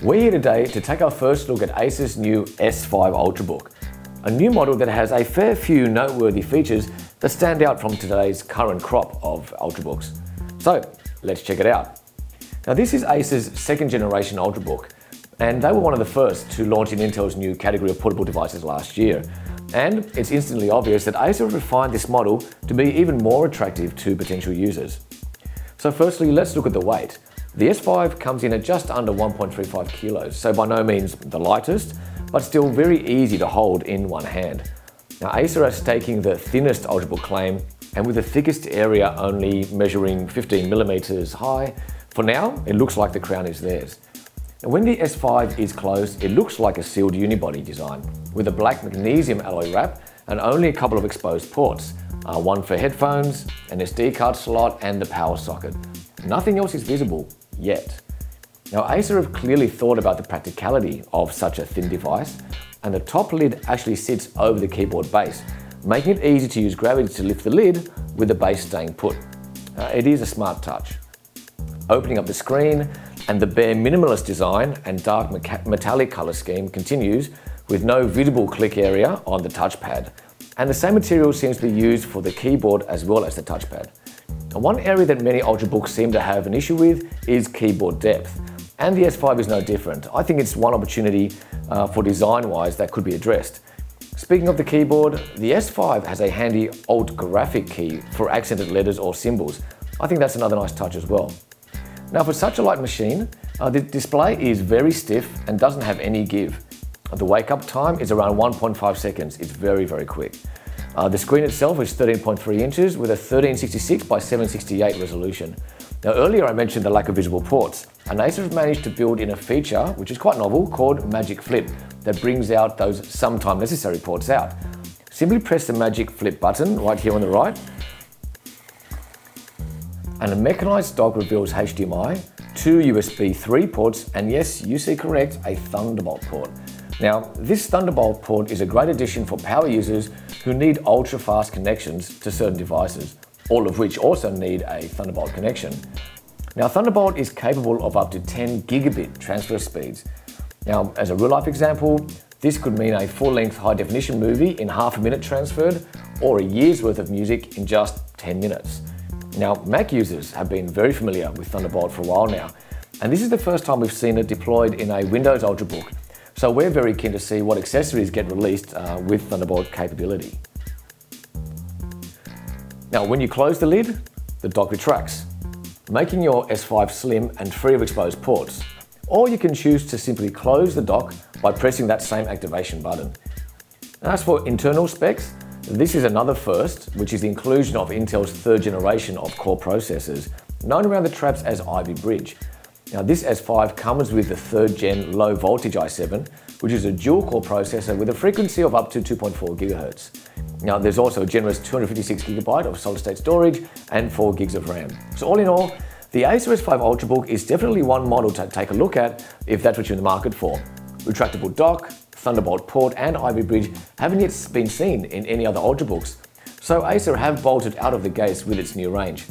We're here today to take our first look at ACER's new S5 Ultrabook, a new model that has a fair few noteworthy features that stand out from today's current crop of Ultrabooks. So let's check it out. Now this is ACER's second generation Ultrabook, and they were one of the first to launch in Intel's new category of portable devices last year. And it's instantly obvious that ACER have refined this model to be even more attractive to potential users. So firstly, let's look at the weight. The S5 comes in at just under 1.35 kilos, so by no means the lightest, but still very easy to hold in one hand. Now ACER are staking the thinnest Ultrabook claim, and with the thickest area only measuring 15 millimeters high. For now, it looks like the crown is theirs. Now, when the S5 is closed, it looks like a sealed unibody design, with a black magnesium alloy wrap and only a couple of exposed ports, one for headphones, an SD card slot and the power socket. Nothing else is visible yet. Now ACER have clearly thought about the practicality of such a thin device, and the top lid actually sits over the keyboard base, making it easy to use gravity to lift the lid with the base staying put. It is a smart touch. Opening up the screen, and the bare minimalist design and dark metallic color scheme continues with no visible click area on the touchpad. And the same material seems to be used for the keyboard as well as the touchpad. And one area that many Ultrabooks seem to have an issue with is keyboard depth. And the S5 is no different. I think it's one opportunity for design-wise that could be addressed. Speaking of the keyboard, the S5 has a handy Alt graphic key for accented letters or symbols. I think that's another nice touch as well. Now for such a light machine, the display is very stiff and doesn't have any give. The wake-up time is around 1.5 seconds. It's very, very quick. The screen itself is 13.3 inches with a 1366 by 768 resolution. Now earlier I mentioned the lack of visible ports, and ACER have managed to build in a feature which is quite novel called MagicFlip that brings out those sometimes necessary ports out. Simply press the MagicFlip button right here on the right, and a mechanized dock reveals HDMI, two USB 3 ports, and yes, you see correct, a Thunderbolt port. Now, this Thunderbolt port is a great addition for power users who need ultra-fast connections to certain devices, all of which also need a Thunderbolt connection. Now, Thunderbolt is capable of up to 10 gigabit transfer speeds. Now, as a real-life example, this could mean a full-length high-definition movie in half a minute transferred, or a year's worth of music in just 10 minutes. Now, Mac users have been very familiar with Thunderbolt for a while now, and this is the first time we've seen it deployed in a Windows Ultrabook. So we're very keen to see what accessories get released with Thunderbolt capability. Now, when you close the lid, the dock retracts, making your S5 slim and free of exposed ports. Or you can choose to simply close the dock by pressing that same activation button. As for internal specs, this is another first, which is the inclusion of Intel's third generation of core processors, known around the traps as Ivy Bridge. Now this S5 comes with the third gen low voltage i7, which is a dual core processor with a frequency of up to 2.4 GHz. Now there's also a generous 256 GB of solid state storage and 4 GB of RAM. So all in all, the ACER S5 Ultrabook is definitely one model to take a look at if that's what you're in the market for. Retractable dock, Thunderbolt port and Ivy Bridge haven't yet been seen in any other Ultrabooks, so ACER have bolted out of the gates with its new range.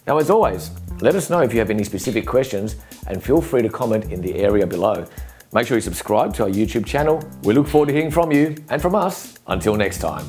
Now as always, let us know if you have any specific questions and feel free to comment in the area below. Make sure you subscribe to our YouTube channel. We look forward to hearing from you and from us. Until next time.